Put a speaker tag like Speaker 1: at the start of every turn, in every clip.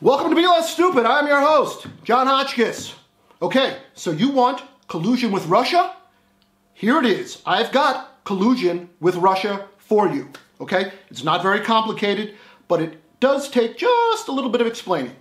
Speaker 1: Welcome to Be Less Stupid. I'm your host, John Hotchkiss. Okay, so you want collusion with Russia? Here it is. I've got collusion with Russia for you. Okay? It's not very complicated, but it does take just a little bit of explaining.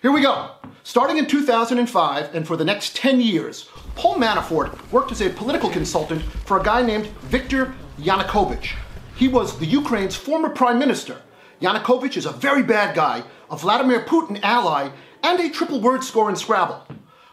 Speaker 1: Here we go. Starting in 2005 and for the next 10 years, Paul Manafort worked as a political consultant for a guy named Viktor Yanukovych. He was the Ukraine's former prime minister. Yanukovych is a very bad guy, a Vladimir Putin ally, and a triple word score in Scrabble.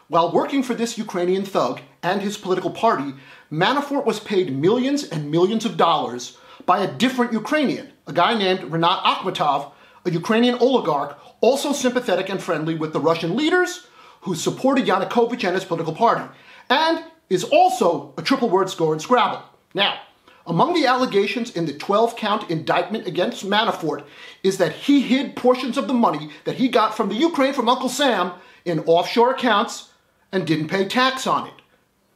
Speaker 1: While working for this Ukrainian thug and his political party, Manafort was paid millions and millions of dollars by a different Ukrainian, a guy named Rinat Akhmetov, a Ukrainian oligarch also sympathetic and friendly with the Russian leaders who supported Yanukovych and his political party, and is also a triple word score in Scrabble. Now, among the allegations in the 12-count indictment against Manafort is that he hid portions of the money that he got from the Ukraine from Uncle Sam in offshore accounts and didn't pay tax on it.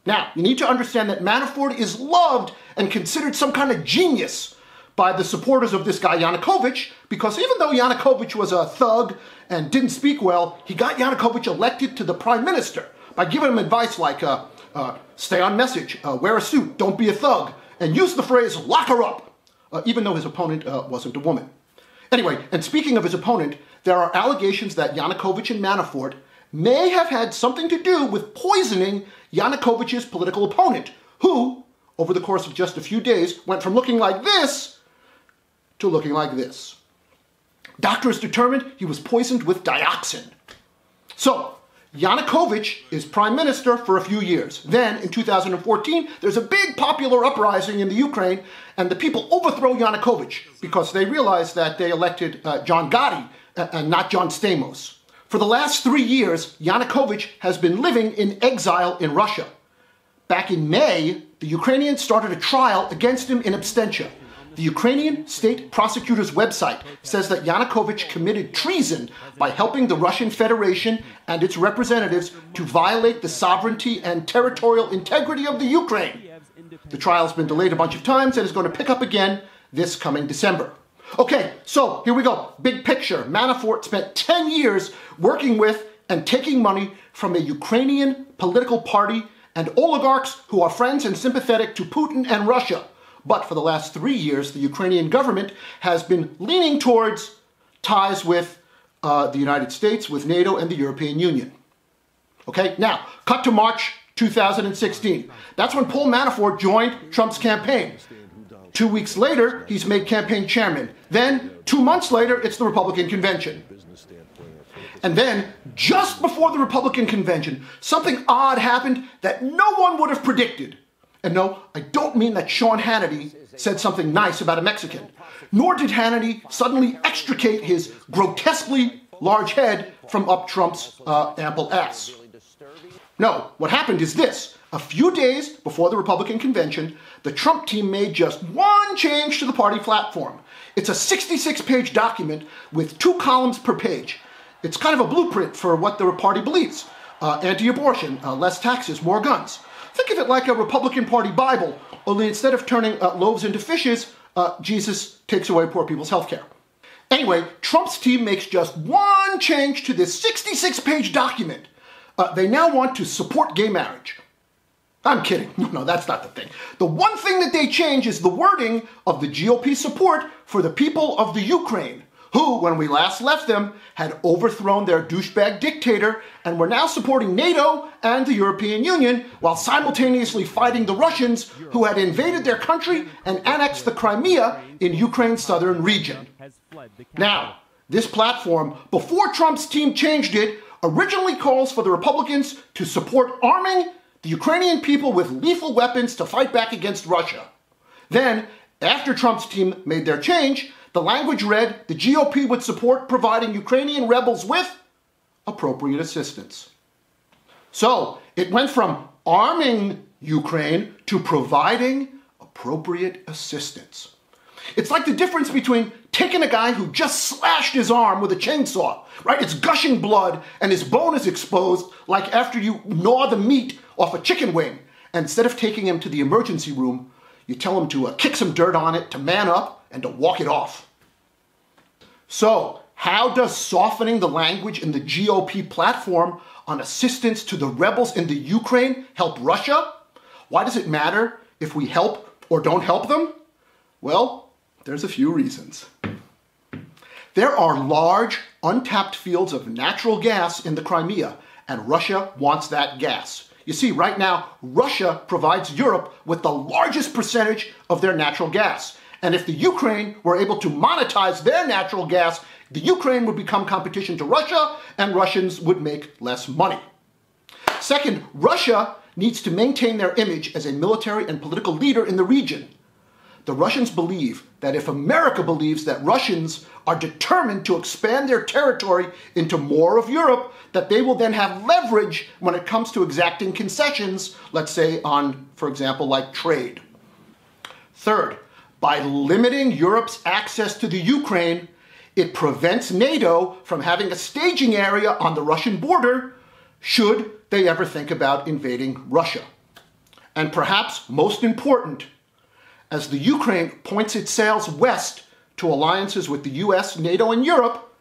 Speaker 1: Now, you need to understand that Manafort is loved and considered some kind of genius by the supporters of this guy Yanukovych, because even though Yanukovych was a thug and didn't speak well, he got Yanukovych elected to the prime minister by giving him advice like, stay on message, wear a suit, don't be a thug, and use the phrase, lock her up, even though his opponent wasn't a woman. Anyway, and speaking of his opponent, there are allegations that Yanukovych and Manafort may have had something to do with poisoning Yanukovych's political opponent, who, over the course of just a few days, went from looking like this to looking like this. Doctors determined he was poisoned with dioxin. So, Yanukovych is prime minister for a few years. Then, in 2014, there's a big popular uprising in the Ukraine, and the people overthrow Yanukovych because they realize that they elected John Gotti and not John Stamos. For the last 3 years, Yanukovych has been living in exile in Russia. Back in May, the Ukrainians started a trial against him in absentia. The Ukrainian state prosecutor's website says that Yanukovych committed treason by helping the Russian Federation and its representatives to violate the sovereignty and territorial integrity of the Ukraine. The trial's been delayed a bunch of times and is going to pick up again this coming December. Okay, so here we go. Big picture. Manafort spent 10 years working with and taking money from a Ukrainian political party and oligarchs who are friends and sympathetic to Putin and Russia. But for the last 3 years, the Ukrainian government has been leaning towards ties with the United States, with NATO, and the European Union. Okay, now, cut to March 2016. That's when Paul Manafort joined Trump's campaign. 2 weeks later, he's made campaign chairman. Then, 2 months later, it's the Republican convention. And then, just before the Republican convention, something odd happened that no one would have predicted. And no, I don't mean that Sean Hannity said something nice about a Mexican, nor did Hannity suddenly extricate his grotesquely large head from up Trump's ample ass. No, what happened is this. A few days before the Republican convention, the Trump team made just one change to the party platform. It's a 66-page document with 2 columns per page. It's kind of a blueprint for what the party believes. Anti-abortion, less taxes, more guns. Think of it like a Republican Party Bible, only instead of turning loaves into fishes, Jesus takes away poor people's health care. Anyway, Trump's team makes just one change to this 66-page document. They now want to support gay marriage. I'm kidding. No, that's not the thing. The one thing that they change is the wording of the GOP support for the people of the Ukraine, who, when we last left them, had overthrown their douchebag dictator and were now supporting NATO and the European Union while simultaneously fighting the Russians who had invaded their country and annexed the Crimea in Ukraine's southern region. Now, this platform, before Trump's team changed it, originally calls for the Republicans to support arming the Ukrainian people with lethal weapons to fight back against Russia. Then, after Trump's team made their change, the language read, the GOP would support providing Ukrainian rebels with appropriate assistance. So, it went from arming Ukraine to providing appropriate assistance. It's like the difference between taking a guy who just slashed his arm with a chainsaw, right? It's gushing blood and his bone is exposed like after you gnaw the meat off a chicken wing. And instead of taking him to the emergency room, you tell him to kick some dirt on it, to man up, and to walk it off. So, how does softening the language in the GOP platform on assistance to the rebels in the Ukraine help Russia? Why does it matter if we help or don't help them? Well, there's a few reasons. There are large, untapped fields of natural gas in the Crimea, and Russia wants that gas. You see, right now, Russia provides Europe with the largest percentage of their natural gas. And if the Ukraine were able to monetize their natural gas, the Ukraine would become competition to Russia, and Russians would make less money. Second, Russia needs to maintain their image as a military and political leader in the region. The Russians believe that if America believes that Russians are determined to expand their territory into more of Europe, that they will then have leverage when it comes to exacting concessions, let's say on, for example, like trade. Third, by limiting Europe's access to the Ukraine, it prevents NATO from having a staging area on the Russian border should they ever think about invading Russia. And perhaps most important, as the Ukraine points its sails west to alliances with the US, NATO, and Europe,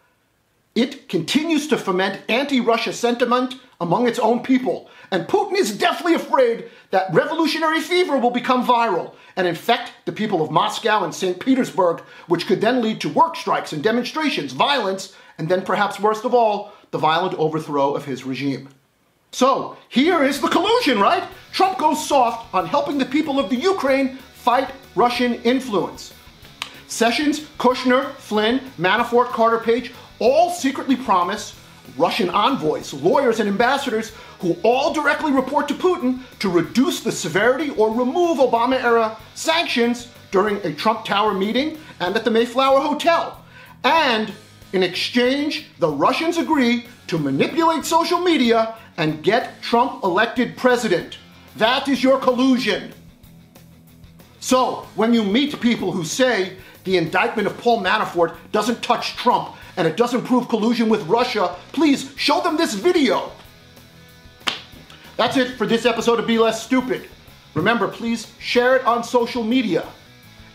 Speaker 1: it continues to foment anti-Russia sentiment among its own people. And Putin is deathly afraid that revolutionary fever will become viral and infect the people of Moscow and St. Petersburg, which could then lead to work strikes and demonstrations, violence, and then perhaps worst of all, the violent overthrow of his regime. So here is the collusion, right? Trump goes soft on helping the people of the Ukraine fight Russian influence. Sessions, Kushner, Flynn, Manafort, Carter Page all secretly promise Russian envoys, lawyers, and ambassadors who all directly report to Putin to reduce the severity or remove Obama-era sanctions during a Trump Tower meeting and at the Mayflower Hotel. And in exchange, the Russians agree to manipulate social media and get Trump elected president. That is your collusion. So, when you meet people who say the indictment of Paul Manafort doesn't touch Trump and it doesn't prove collusion with Russia, please show them this video. That's it for this episode of Be Less Stupid. Remember, please share it on social media.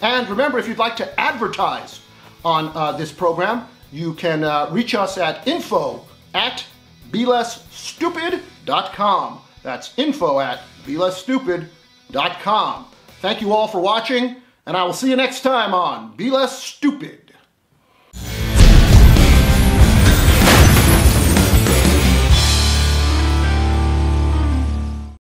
Speaker 1: And remember, if you'd like to advertise on this program, you can reach us at info@belessstupid.com. That's info@belessstupid.com. Thank you all for watching, and I will see you next time on Be Less Stupid.